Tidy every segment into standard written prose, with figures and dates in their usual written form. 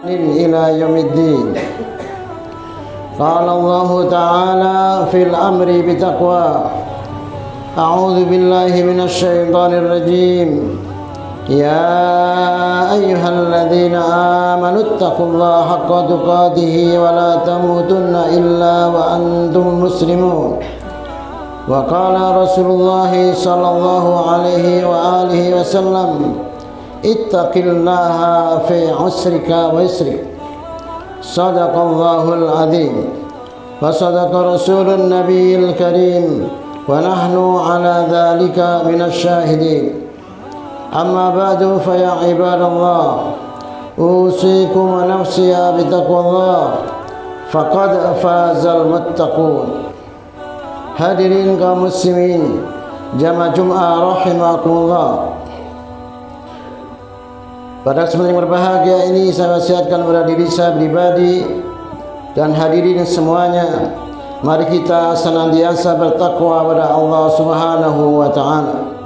إلى يوم الدين. قال الله تعالى في الأمر بتقوى. أعوذ بالله من الشيطان الرجيم. يا أيها الذين آمنوا اتقوا الله حق تقاته ولا تموتن إلا وأنتم مسلمون. وقال رسول الله صلى الله عليه وآله وسلم اتق الله في عسرك ويسرك. صدق الله العظيم وصدق رسول النبي الكريم ونحن على ذلك من الشاهدين. أما بعد فيا عباد الله أوصيكم ونفسي بتقوى الله فقد فاز المتقون. Hadirin kaum muslimin jamaah Jumat rahimakumullah. Pada kesempatan yang berbahagia ini saya wasiatkan kepada diri saya pribadi dan hadirin semuanya, mari kita senantiasa bertakwa kepada Allah Subhanahu wa taala.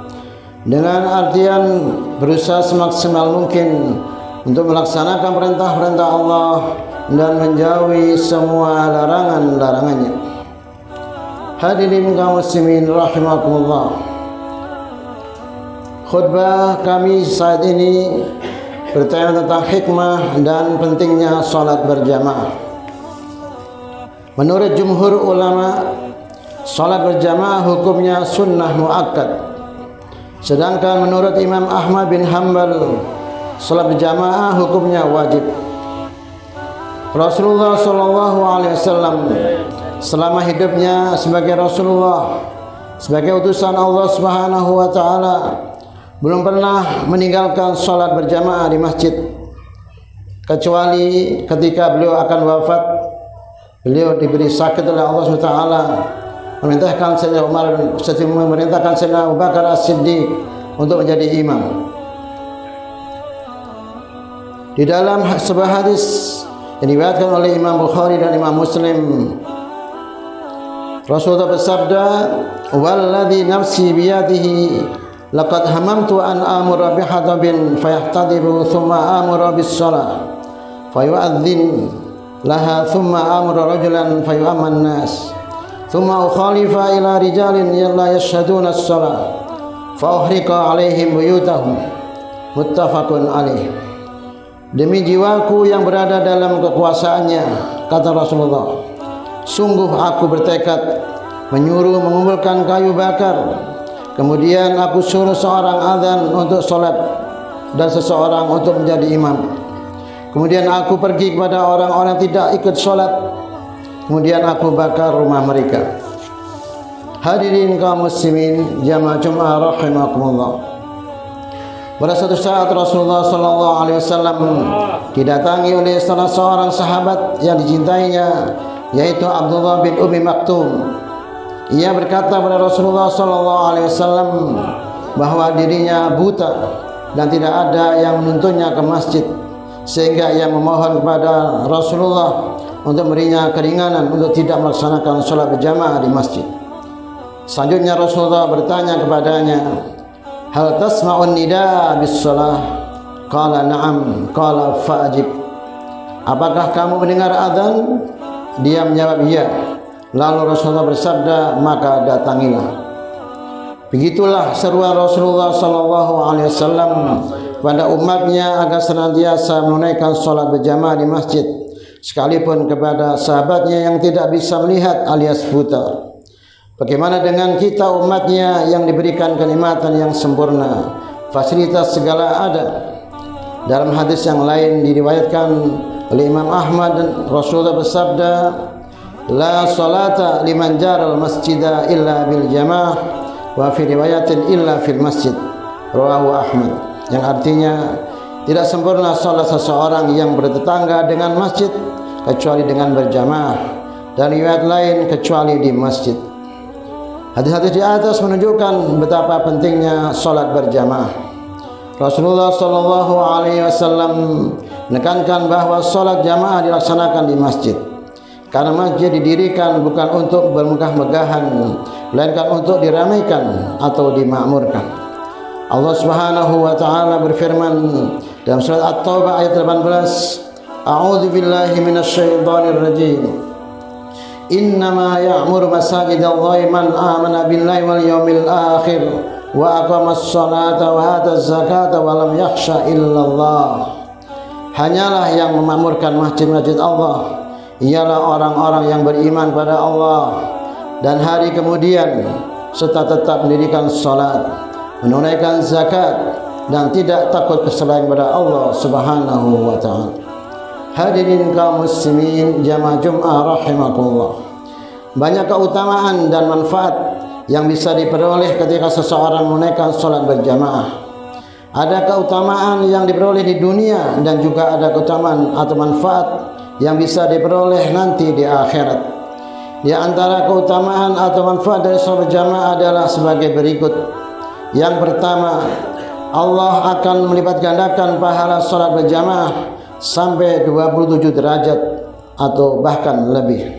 Dengan artian berusaha semaksimal mungkin untuk melaksanakan perintah-perintah Allah dan menjauhi semua larangan-larangannya. Hadirin kaum muslimin rahimakumullah. Khutbah kami saat ini bertanya tentang hikmah dan pentingnya salat berjamaah. Menurut jumhur ulama, salat berjamaah hukumnya sunnah muakkad. Sedangkan menurut Imam Ahmad bin Hanbal, salat berjamaah hukumnya wajib. Rasulullah sallallahu alaihi wasallam selama hidupnya sebagai Rasulullah, sebagai utusan Allah Subhanahu wa taala, belum pernah meninggalkan salat berjamaah di masjid, kecuali ketika beliau akan wafat. Beliau diberi sakit oleh Allah Subhanahu wa taala, memerintahkan Sayyidina Abu Bakar As-Siddiq untuk menjadi imam. Di dalam sebuah hadis yang diriwayatkan oleh Imam Bukhari dan Imam Muslim, Rasulullah bersabda, "Walladzi nafsi biyadihi laqad hamamtu an amura bihatabin fayahtadibu thumma amura bis-shalah fayu'adzin laha thumma amura rajulan fayu'amman nas thumma ukhalifa ila rijalin la yashhaduna as-shalah fa uhriqa alaihim buyutahum." Muttafaqun alaih. Demi jiwaku yang berada dalam kekuasaannya, kata Rasulullah, sungguh aku bertekad menyuruh mengumpulkan kayu bakar, kemudian aku suruh seorang azan untuk solat dan seseorang untuk menjadi imam. Kemudian aku pergi kepada orang-orang tidak ikut solat, kemudian aku bakar rumah mereka. Hadirin kaum muslimin jamaah Jumat rahimakumullah. Pada suatu saat Rasulullah sallallahu alaihi wasallam didatangi oleh salah seorang sahabat yang dicintainya, yaitu Abdullah bin Ummi Maktum. Ia berkata kepada Rasulullah sallallahu alaihi wasallam bahwa dirinya buta dan tidak ada yang menuntunnya ke masjid, sehingga ia memohon kepada Rasulullah untuk memberinya keringanan untuk tidak melaksanakan salat berjamaah di masjid. Selanjutnya Rasulullah bertanya kepadanya, "Hal tasma'un nida bis-shalah?" Qala na'am. Qala fa'ajib. Apakah kamu mendengar azan? Dia menjawab iya. Lalu Rasulullah bersabda, maka datangilah. Begitulah seruan Rasulullah sallallahu alaihi wasallam pada umatnya agar senantiasa menunaikan salat berjamaah di masjid, sekalipun kepada sahabatnya yang tidak bisa melihat alias buta. Bagaimana dengan kita umatnya yang diberikan kenikmatan yang sempurna, fasilitas segala ada. Dalam hadis yang lain diriwayatkan oleh Imam Ahmad, dan Rasulullah bersabda, "La salata liman jaral masjida illa bil jamaah wa fi riwayatin illa fil masjid." Rawahu Ahmad. Yang artinya tidak sempurna salat seseorang yang bertetangga dengan masjid kecuali dengan berjamaah, dan riwayat lain kecuali di masjid. Hadis-hadis di atas menunjukkan betapa pentingnya salat berjamaah. Rasulullah sallallahu alaihi wasallam menekankan bahwa salat jamaah dilaksanakan di masjid, karena masjid didirikan bukan untuk bermegah-megahan, melainkan untuk diramaikan atau dimakmurkan. Allah Subhanahu wa taala berfirman dalam surat At-Taubah ayat 18, A'udzu billahi minasyaitonir rajim. Innama ya'muru masajidallahi man amana billahi wal yawmil akhir wa aqamas salata wa ataz zakata wa lam yakhsha illallah. Hanyalah yang memakmurkan masjid-masjid Allah ialah orang-orang yang beriman pada Allah dan hari kemudian serta tetap mendirikan salat, menunaikan zakat dan tidak takut selain pada Allah Subhanahu wa taala. Hadirin kaum muslimin jamaah Jumat rahimakumullah. Banyak keutamaan dan manfaat yang bisa diperoleh ketika seseorang menunaikan salat berjamaah. Ada keutamaan yang diperoleh di dunia dan juga ada keutamaan atau manfaat yang bisa diperoleh nanti di akhirat. Di antara keutamaan atau manfaat dari salat berjamaah adalah sebagai berikut. Yang pertama, Allah akan melipat gandakan pahala salat berjamaah sampai 27 derajat atau bahkan lebih.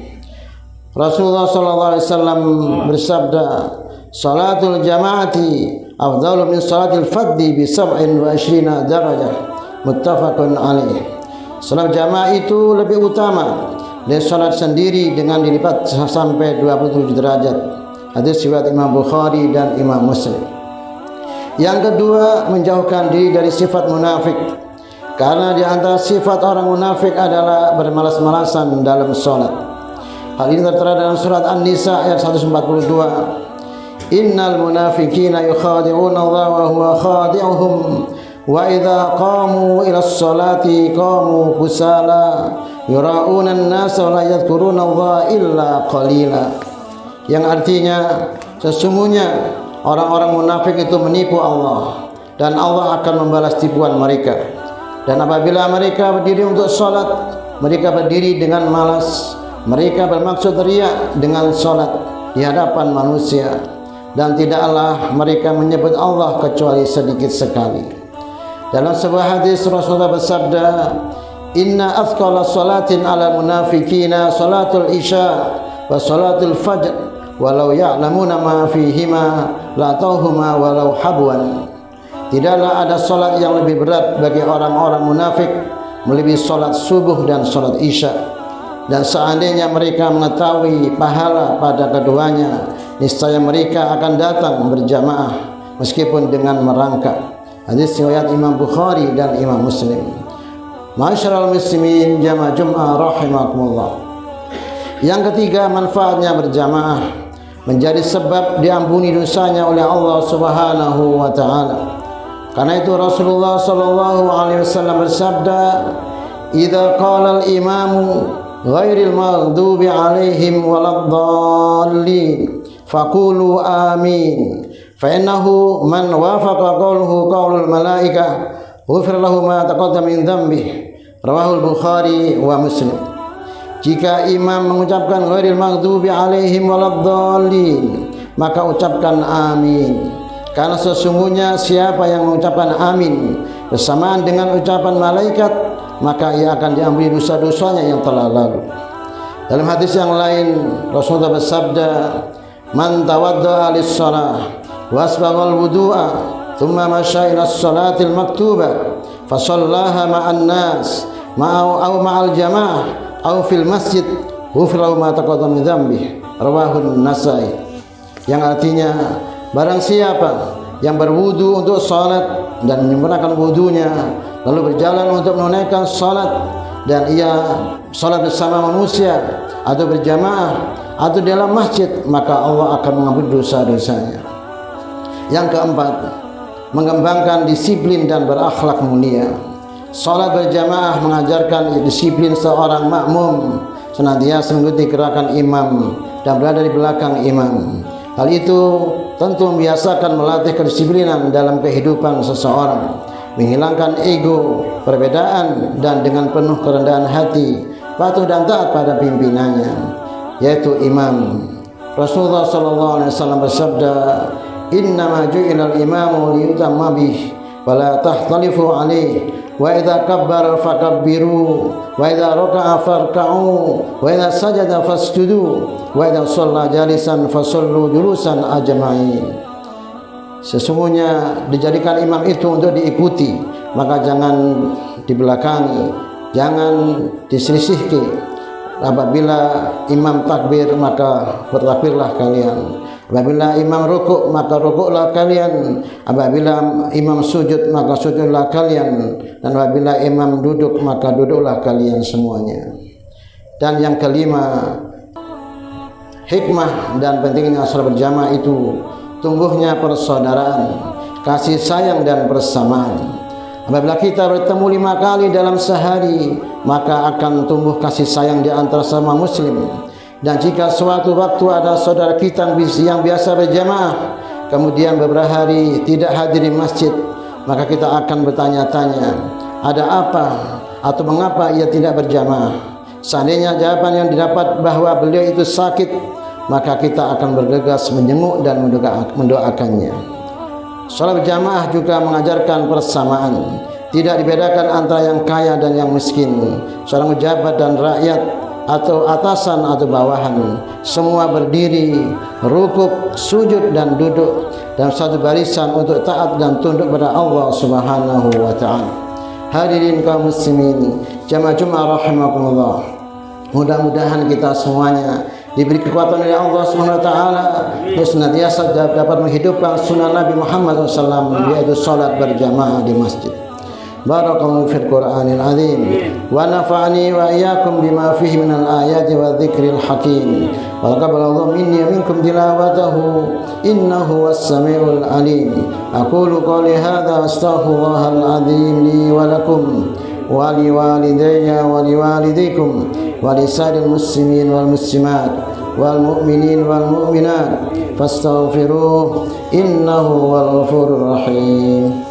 Rasulullah sallallahu alaihi wasallam bersabda, "Salatul jamaati afdalu min salatil fardhi bi 27 darajah." Muttafaqun alaih. Salat jamaah itu lebih utama dari salat sendiri dengan dilipat sampai 27 derajat. Hadis riwayat Imam Bukhari dan Imam Muslim. Yang kedua, menjauhkan diri dari sifat munafik. Karena di antara sifat orang munafik adalah bermalas-malasan dalam salat. Hal ini tertera dalam surat An-Nisa ayat 142. Innal munafiqina yukhadi'una Allah wa huwa khadi'uhum wa idza qamu ila sholati qamu kusala yura'una an-nasa wa la yadhkuruna Allah illa qalila. Yang artinya sesungguhnya orang-orang munafik itu menipu Allah dan Allah akan membalas tipuan mereka. Dan apabila mereka berdiri untuk salat, mereka berdiri dengan malas. Mereka bermaksud riya dengan salat di hadapan manusia, dan tidaklah mereka menyebut Allah kecuali sedikit sekali. Dalam sebuah hadis Rasulullah bersabda, "Inna athqala salatin 'ala munafiqina salatul isya wa salatul fajr, walau ya'lamuna ma fihima la tauhuma walau habwan." Tidaklah ada salat yang lebih berat bagi orang-orang munafik melebihi salat subuh dan salat isya. Dan seandainya mereka mengetahui pahala pada keduanya, niscaya mereka akan datang berjamaah meskipun dengan merangkak. Hadis riwayat Imam Bukhari dan Imam Muslim. Ma'asyiral muslimin jamaah Jumat rahimakumullah. Yang ketiga, manfaatnya berjamaah menjadi sebab diampuni dosanya oleh Allah Subhanahu wa taala. Karena itu Rasulullah sallallahu alaihi wasallam bersabda, "Idza qala al-imamu ghairil maghdubi alaihim waladdallin faqulu amin fa innahu man wafaqa qawluhu qawlul malaikah ghufira lahu ma taqaddama min dhanbihi." Rawahul Bukhari wa Muslim. Jika imam mengucapkan ghairil maghdubi alaihim waladdallin, maka ucapkan amin. Karena sesungguhnya siapa yang mengucapkan amin bersamaan dengan ucapan malaikat, maka ia akan diampuni dosa-dosanya yang telah lalu. Dalam hadis yang lain Rasulullah bersabda, "Man tawadda'a lis-shalah wa asbagha al-wudu'a thumma masya ila as-salatil maktubah fa shallaha ma'an nas aw ma'al jamaah aw fil masjid ghufira ma taqaddama min dhanbihi." Rawahu An-Nasa'i. Yang artinya, barang siapa yang berwudu untuk salat dan menyempurnakan wudunya lalu berjalan untuk menunaikan salat, dan ia salat bersama manusia atau berjamaah atau dalam masjid, maka Allah akan mengampuni dosa-dosanya. Yang keempat, mengembangkan disiplin dan berakhlak mulia. Salat berjamaah mengajarkan disiplin seorang makmum senantiasa mengikuti gerakan imam dan berada di belakang imam. Hal itu tentu membiasakan melatih kedisiplinan dalam kehidupan seseorang, menghilangkan ego, perbedaan, dan dengan penuh kerendahan hati patuh dan taat pada pimpinannya, yaitu imam. Rasulullah sallallahu alaihi wasallam bersabda, "Innama ju'ilal imamu liyutamma bih wa la tahtalifu alaihi wa idza kabbara fakabbiru wa idza raka'a farka'u wa idza sajada fasjudu wa idza shalla jalisan fasallu julusan ajma'in." Sesungguhnya dijadikan imam itu untuk diikuti, maka jangan dibelakangi. jangan diselisihkan. Apabila imam takbir maka bertakbirlah kalian, apabila imam rukuk maka rukuklah kalian, apabila imam sujud maka sujudlah kalian, dan apabila imam duduk maka duduklah kalian semuanya. Dan yang kelima, hikmah dan pentingnya salat berjamaah itu tumbuhnya persaudaraan, kasih sayang dan persamaan. Apabila kita bertemu 5 kali dalam sehari, maka akan tumbuh kasih sayang di antara sesama muslim. Dan jika suatu waktu ada saudara kita yang biasa berjamaah, kemudian beberapa hari tidak hadir di masjid, maka kita akan bertanya-tanya, ada apa atau mengapa ia tidak berjamaah? Seandainya jawaban yang didapat bahwa beliau itu sakit, maka kita akan bergegas menjenguk dan mendoakannya. Salat berjamaah juga mengajarkan persamaan, tidak dibedakan antara yang kaya dan yang miskin, seorang pejabat dan rakyat, atau atasan atau bawahan, semua berdiri, rukuk, sujud dan duduk dalam satu barisan untuk taat dan tunduk pada Allah Subhanahu wa taala. Hadirin kaum muslimin, jamaah Jumat rahimakumullah. Mudah-mudahan kita semuanya diberi kekuatan oleh Allah Subhanahu wa taala untuk senantiasa dapat menghidupkan sunnah Nabi Muhammad SAW, yaitu salat berjamaah di masjid. Barakallahu fil Qur'anil azim wa nafa'ani wa iyyakum bima fihi minal ayati wa dzikril hakim. Wa taqabbalallahu minni wa minkum tilawatahu innahu was-sami'ul alim. Aqulu qawli hadza astaghfirullahal azim li wa lakum wa liwalidayya wa liwalidikum wa lisairil muslimin wal muslimat wal mu'minin wal mu'minat fastaghfiruh innahu wal ghafurur rahim.